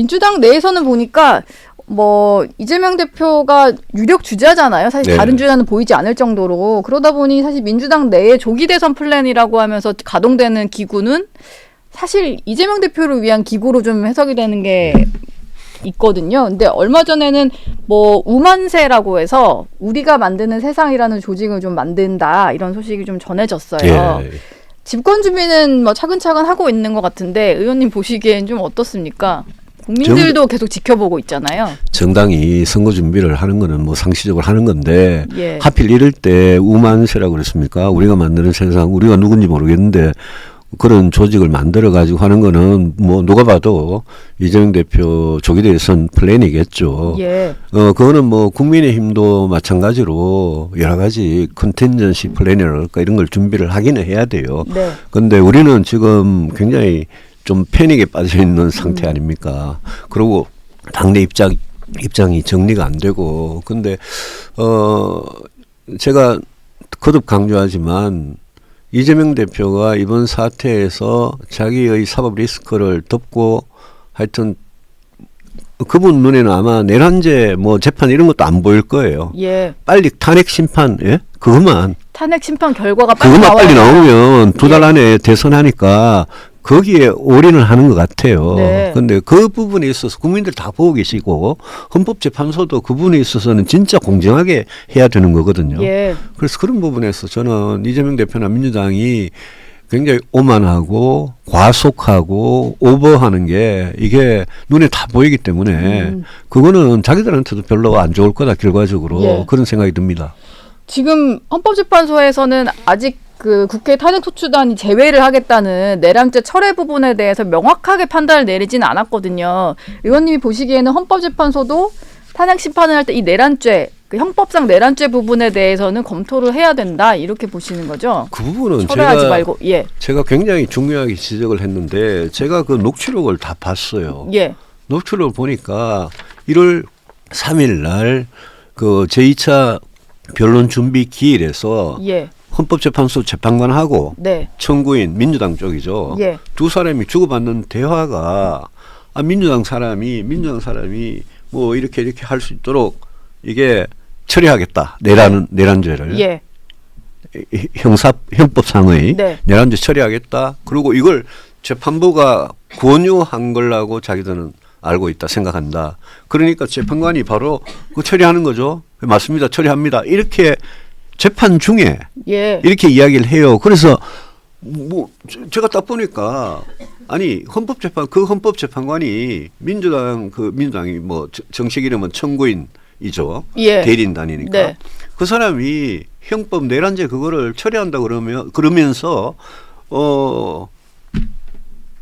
민주당 내에서는 보니까 뭐 이재명 대표가 유력 주자잖아요. 사실 네. 다른 주자는 보이지 않을 정도로. 그러다 보니 사실 민주당 내에 조기 대선 플랜이라고 하면서 가동되는 기구는 사실 이재명 대표를 위한 기구로 좀 해석이 되는 게 있거든요. 근데 얼마 전에는 뭐 우만세라고 해서 우리가 만드는 세상이라는 조직을 좀 만든다 이런 소식이 좀 전해졌어요. 예. 집권 준비는 뭐 차근차근 하고 있는 것 같은데 의원님 보시기엔 좀 어떻습니까? 국민들도 계속 지켜보고 있잖아요. 정당이 선거 준비를 하는 거는 뭐 상시적으로 하는 건데 예. 하필 이럴 때 우만세라고 그랬습니까? 우리가 만드는 세상, 우리가 누군지 모르겠는데 그런 조직을 만들어 가지고 하는 거는 뭐 누가 봐도 이재명 대표 조기 대선 플랜이겠죠. 예. 그거는 뭐 국민의힘도 마찬가지로 여러 가지 컨텐전시 플랜이랄까 이런 걸 준비를 하기는 해야 돼요. 네. 근데 우리는 지금 굉장히 좀 패닉에 빠져 있는 상태 아닙니까? 그리고 당내 입장이 정리가 안 되고, 근데 제가 거듭 강조하지만 이재명 대표가 이번 사태에서 자기의 사법 리스크를 덮고 하여튼 그분 눈에는 아마 내란죄 뭐 재판 이런 것도 안 보일 거예요. 예. 빨리 탄핵 심판, 예? 그것만. 탄핵 심판 결과가 빨리 그것만 나와야 빨리 나오면 두 달 예. 안에 대선하니까 거기에 올인을 하는 것 같아요. 네. 그런데 그 부분에 있어서 국민들 다 보고 계시고 헌법재판소도 그 부분에 있어서는 진짜 공정하게 해야 되는 거거든요. 예. 그래서 그런 부분에서 저는 이재명 대표나 민주당이 굉장히 오만하고 과속하고 오버하는 게 이게 눈에 다 보이기 때문에 그거는 자기들한테도 별로 안 좋을 거다 결과적으로 예. 그런 생각이 듭니다. 지금 헌법재판소에서는 아직 그 국회 탄핵소추단이 제외를 하겠다는 내란죄 철회 부분에 대해서 명확하게 판단을 내리지는 않았거든요. 의원님이 보시기에는 헌법재판소도 탄핵 심판을 할 때 이 내란죄, 그 형법상 내란죄 부분에 대해서는 검토를 해야 된다 이렇게 보시는 거죠? 그 부분은 철회하지 말고 예. 제가 굉장히 중요하게 지적을 했는데 제가 그 녹취록을 다 봤어요. 예. 녹취록을 보니까 1월 3일 날 그 제2차 변론 준비 기일에서 예. 헌법재판소 재판관하고 네. 청구인 민주당 쪽이죠. 예. 두 사람이 주고받는 대화가 민주당 사람이 뭐 이렇게 할 수 있도록 이게 처리하겠다. 내란죄를. 예. 형법상의 네. 내란죄 처리하겠다. 그리고 이걸 재판부가 권유한 걸라고 자기들은 알고 있다 생각한다. 그러니까 재판관이 바로 그 처리하는 거죠. 맞습니다. 처리합니다. 이렇게 재판 중에 예. 이렇게 이야기를 해요. 그래서 뭐 제가 딱 보니까 아니 헌법재판관이 민주당이 뭐 정식 이름은 청구인이죠. 예. 대리인단이니까 네. 그 사람이 형법 내란죄 그거를 처리한다 그러면서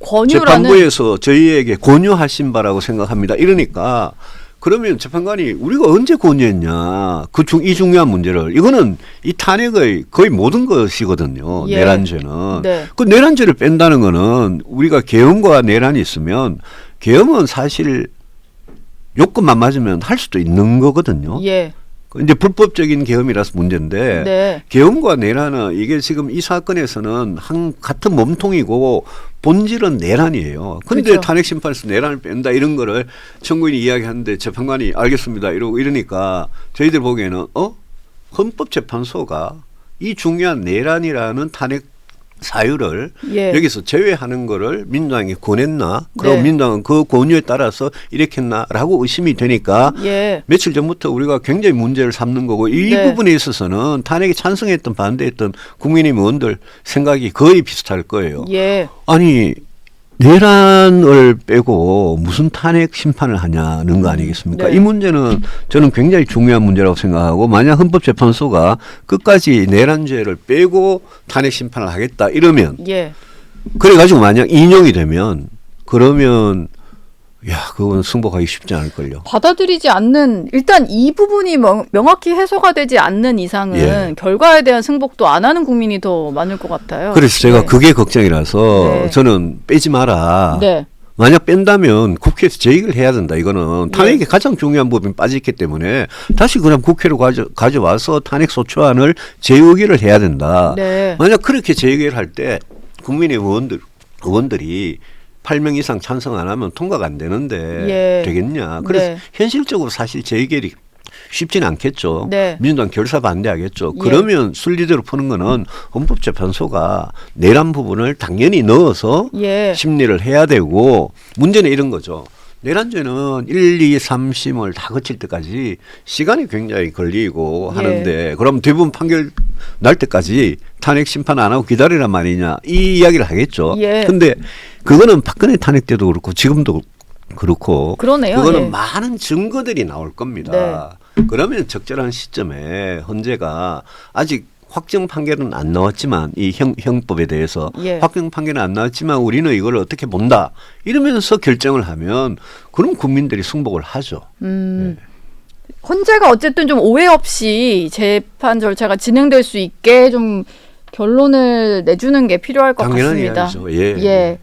권유라는 재판부에서 저희에게 권유하신 바라고 생각합니다. 이러니까 그러면 재판관이 우리가 언제 권유했냐 이 중요한 문제를 이거는 이 탄핵의 거의 모든 것이거든요. 예. 내란죄는 네. 그 내란죄를 뺀다는 거는 우리가 계엄과 내란이 있으면 계엄은 사실 요건만 맞으면 할 수도 있는 거거든요. 예. 이제 불법적인 계엄이라서 문제인데 네. 계엄과 내란은 이게 지금 이 사건에서는 같은 몸통이고 본질은 내란이에요. 그런데 그렇죠. 탄핵 심판에서 내란을 뺀다 이런 거를 청구인이 이야기하는데 재판관이 알겠습니다 이러니까 저희들 보기에는 헌법재판소가 이 중요한 내란이라는 탄핵 사유를 예. 여기서 제외하는 거를 민주당이 권했나? 그럼 네. 민주당은 그 권유에 따라서 이렇게 했나라고 의심이 되니까 예. 며칠 전부터 우리가 굉장히 문제를 삼는 거고 이 네. 부분에 있어서는 탄핵에 찬성했던 반대했던 국민의힘 의원들 생각이 거의 비슷할 거예요. 예. 아니 내란을 빼고 무슨 탄핵 심판을 하냐는 거 아니겠습니까? 네. 이 문제는 저는 굉장히 중요한 문제라고 생각하고 만약 헌법재판소가 끝까지 내란죄를 빼고 탄핵 심판을 하겠다 이러면 예. 그래가지고 만약 인용이 되면 그러면 그건 승복하기 쉽지 않을걸요. 받아들이지 않는 일단 이 부분이 명확히 해소가 되지 않는 이상은 예. 결과에 대한 승복도 안 하는 국민이 더 많을 것 같아요. 그래서 제가 네. 그게 걱정이라서 네. 저는 빼지 마라. 네. 만약 뺀다면 국회에서 제의를 해야 된다. 이거는 탄핵이 가장 중요한 부분이 빠져있기 때문에 다시 그냥 국회로 가져와서 탄핵 소추안을 재의결을 해야 된다. 네. 만약 그렇게 재의결을 할 때 국민의 의원들이 8명 이상 찬성 안 하면 통과가 안 되는데 예. 되겠냐. 그래서 네. 현실적으로 사실 재의결이 쉽지는 않겠죠. 네. 민주당 결사 반대하겠죠. 예. 그러면 순리대로 푸는 거는 헌법재판소가 내란 부분을 당연히 넣어서 예. 심리를 해야 되고 문제는 이런 거죠. 내란죄는 1, 2, 3심을 다 거칠 때까지 시간이 굉장히 걸리고 예. 하는데 그럼 대부분 판결 날 때까지 탄핵 심판 안 하고 기다리란 말이냐 이 이야기를 하겠죠. 예. 근데 그거는 박근혜 탄핵 때도 그렇고 지금도 그렇고 그러네요. 그거는 예. 많은 증거들이 나올 겁니다. 그러면 적절한 시점에 헌재가 아직 확정 판결은 안 나왔지만 이 형법에 대해서 예. 확정 판결은 안 나왔지만 우리는 이걸 어떻게 본다 이러면서 결정을 하면 그럼 국민들이 승복을 하죠. 헌재가 어쨌든 좀 오해 없이 재판 절차가 진행될 수 있게 좀 결론을 내주는 게 필요할 것 당연한 같습니다. 이야기죠. 예. 예.